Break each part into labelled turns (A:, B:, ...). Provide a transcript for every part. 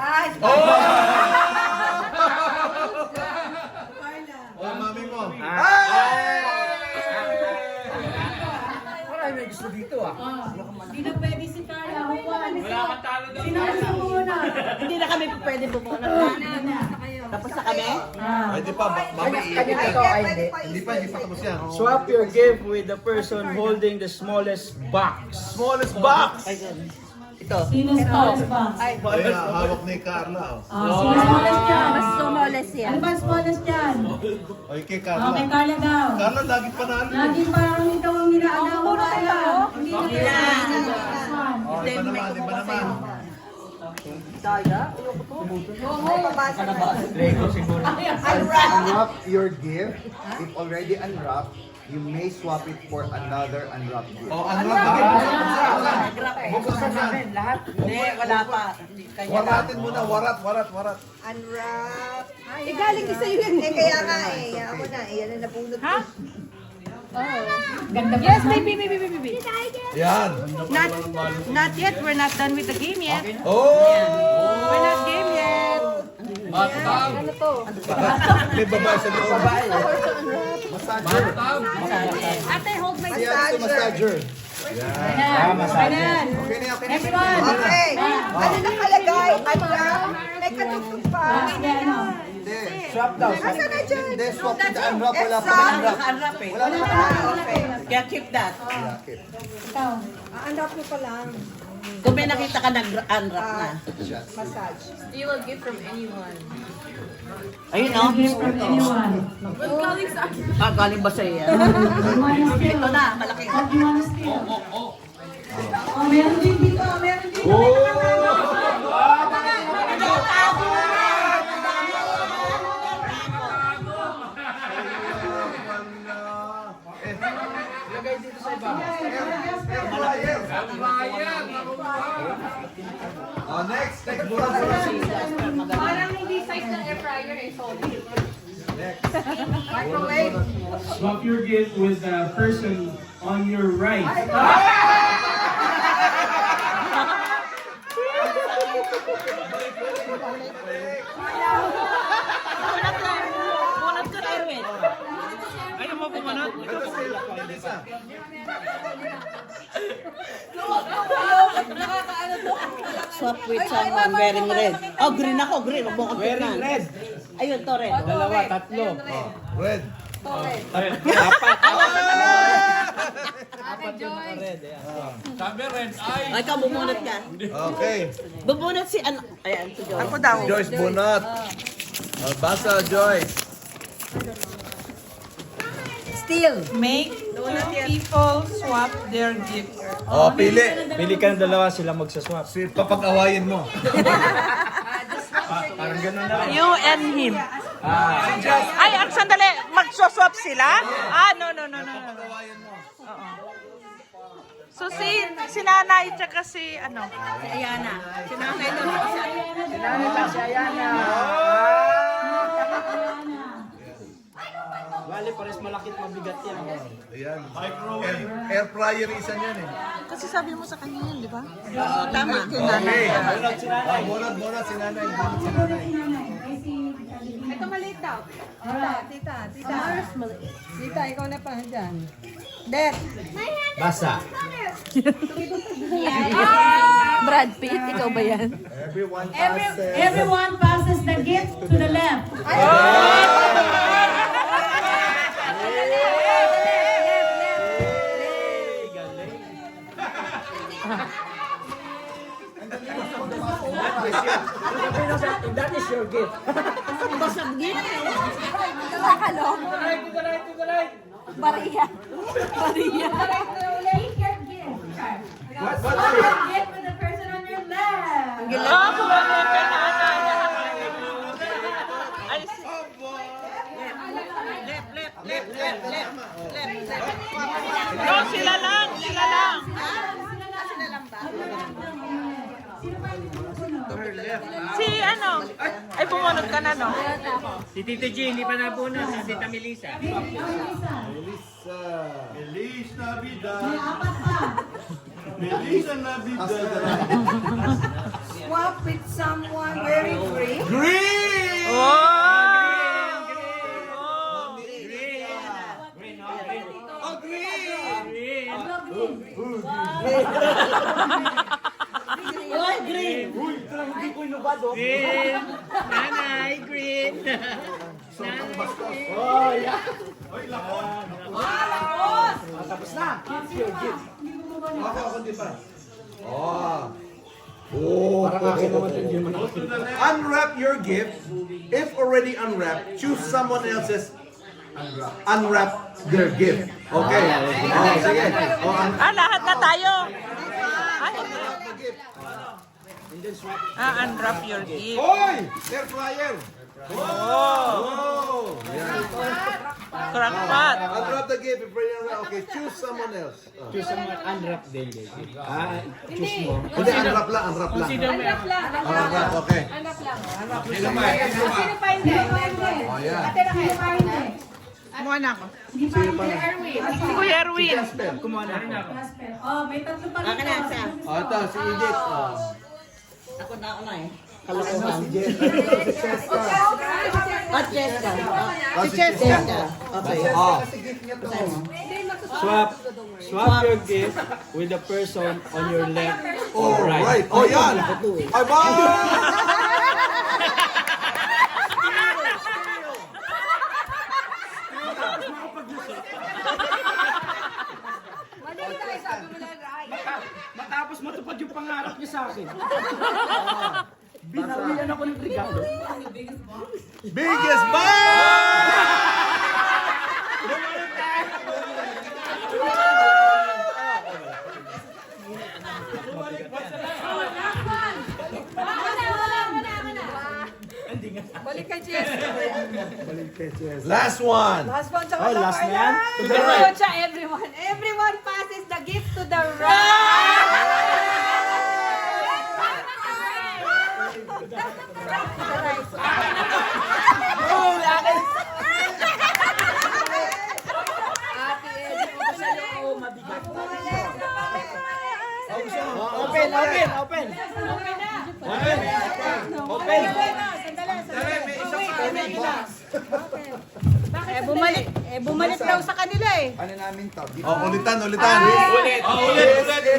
A: Ay!
B: Oh, mami mo.
C: Marami may gusto dito ah.
A: Hindi na pwede si Carla.
D: Wala kang talo daw.
A: Sinasa muna.
E: Hindi na kami pwede bumunot. Tapos na kami?
B: Pwede pa, mami.
C: Kanya ito ay hindi.
B: Hindi pa tapos yan.
C: Swap your gift with the person holding the smallest box.
B: Smallest box!
E: Ito.
A: Sino smallest ba?
B: Ayun, hawak ni Carla.
A: Sino smallest dyan?
E: Mas smallest yan.
A: Ano ba smallest dyan?
B: Okay, kay
A: Okay,
B: Carla.
A: Carla daw.
B: Carla, lagi panalo.
A: Lagi parang ikaw ang nilaalam mo. Hindi na
B: Oh, iba naman, iba naman.
C: Lego siguro.
F: Unwrap your gift. If already unwrapped, you may swap it for another unwrapped gift.
B: Oh, ano lang?
C: Buksan namin lahat.
E: Hindi, wala pa.
B: Waratin mo na, warat.
G: Unwrap. Eh, galing isa yun. Eh, kaya nga eh. Kaya ako na. Eh, yan ang napulot ko.
A: Ganda pa.
H: Yes, baby.
B: Yan.
H: Not yet. We're not done with the game yet.
B: Oh!
H: We're not game yet.
D: Matang.
H: Ano to?
B: May babae sa loob.
F: Massager.
H: Ate, hold my
F: Siya ito massager.
A: Kanan.
F: Okay na, okay na.
A: Everyone.
G: Okay. Ano nakalagay? Unwrap. May katugtog pa.
A: Ano?
F: Hindi.
C: Swap daw.
G: Asa na dyan?
F: Hindi, swap with the unwrap. Wala pa
G: Swap.
F: unwrap.
E: Naka-unwrap eh.
F: Wala na
G: Okay.
E: Kaya keep that.
F: Okay.
A: Ikaw.
G: Unwrap mo pa lang.
E: Kung may nakita ka nag-unwrap na.
G: Massage.
H: Steal a gift from anyone.
E: Ayun o.
A: Gift from anyone.
E: Ah, galing ba sa'yo yan? Ito na, malaki.
A: What do you wanna steal? Oh, meron din dito. Meron din dito.
C: Lagay dito sa iba.
B: Oh, next.
H: Parang hindi size ng air fryer eh. Sorry.
G: Microwave.
I: Swap your gift with the person on your right.
E: Bunot ka na, Erwin.
C: Ayaw mo pumunot?
E: Swap with someone wearing red. Oh, green ako, green. Huwag mo akong
C: Wearing
E: tingnan.
C: red.
E: Ayun, to red.
C: Dalawa, tatlo.
B: Red.
C: Apat yung mga red. Ayan.
D: Sabi red eye.
E: Ay, ikaw bumunot ka.
B: Okay.
E: Bubunot si ano. Ayan, si Joy. Ako
B: Joyce Bunot. Oh, basa, Joyce.
G: Steal.
H: Make people swap their gifts.
B: Oh, pili.
C: Pili ka ng dalawa, sila magsaswap.
B: Papag-awayin mo.
C: Parang ganun na.
H: You and him. Ay, ang sandali. Magswap sila? Ah, no.
B: Papag-awayin mo.
H: So si nanay tsaka si ano?
E: Si Ayana. Sinamay doon.
C: Sinanay lang si Ayana. Bali, pares malakit mabigat yan.
B: Ayan. Air fryer isa niyan eh.
H: Kasi sabi mo sa kanya yun, di ba?
E: Tama.
B: Okay. Bunot si nanay. Bunot si nanay.
G: Ito maliit daw. Tita. Tita, ikaw na pa dyan. Det.
C: Basa.
H: Brad Pitt, ikaw ba yan?
A: Everyone passes the gift to the left.
C: That is your gift.
E: Basag din.
H: Maria.
A: Take your gift. Swap your gift with the person on your left.
H: Ah, kumamit ka na. Ay, no, sila lang. Si ano? Ay, pumunod ka na, no?
C: Si Tito G, hindi pa nabunod. Si Tita Melissa.
B: Feliz Navidad.
A: May apat pa.
B: Feliz Navidad.
G: swap with someone wearing green?
B: Green!
H: Oh!
B: Oh, green!
E: Uy, green.
C: Uy, hindi ko inubado.
E: Nanay, green.
C: Oh, yeah.
A: Tapos na.
B: Ako, di pa. Oh. Oh. Unwrap your gift. If already unwrapped, choose someone else's unwrap their gift. Okay. Oh, sige. Oh,
H: Lahat na tayo. Unwrap your gift.
B: Hoy! Air fryer! Oh! Yan.
H: Crackpot.
B: Unwrap the gift if already unwrapped. Okay, choose someone else. Oh.
C: Choose someone unwrap din. Choose mo.
B: Hindi, unwrap lang, unwrap lang.
A: Anak lang.
B: Unwrap, okay.
A: Anak lang.
D: Sino pa? Sino pa?
A: Sino pa hindi?
B: Oh, yan.
A: Ate na kayo pa hindi.
H: Kumuha na ako.
A: Hindi pa hindi. Erwin.
H: Si Kuya Erwin.
C: Kumuha na ako.
A: Oh, may tatlo pa rin.
E: Akin na, siya.
B: Oh, ito, si Edith. Oh.
E: Ako na eh.
F: Kalokohan. Si Jen. Si Cheska.
E: At Jessica.
B: Oh, si Jessica.
E: Okay.
B: Oh.
F: Kasi gift niya to.
C: Swap your gift with the person on your left
B: Oh,
C: or right.
B: right. Oh, yan. Ay, ba?
C: Matapos matupad yung pangarap niya sa akin. Binawian ako ng regalo.
B: Biggest bang!
G: Balik kay Jess.
B: Last one.
G: Last one sa
C: Oh, last na yan?
G: To the right. Everyone. Everyone passes the gift to the right.
C: Open.
G: Open na. Bumalik daw sa kanila eh.
F: Ano namin to?
B: Oh, ulitan.
D: Ulit.
B: Ulit.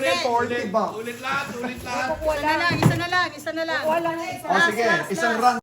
F: Gift 40 bucks.
D: Ulit lahat.
G: Isa na lang.
B: Oh, sige. Isang run.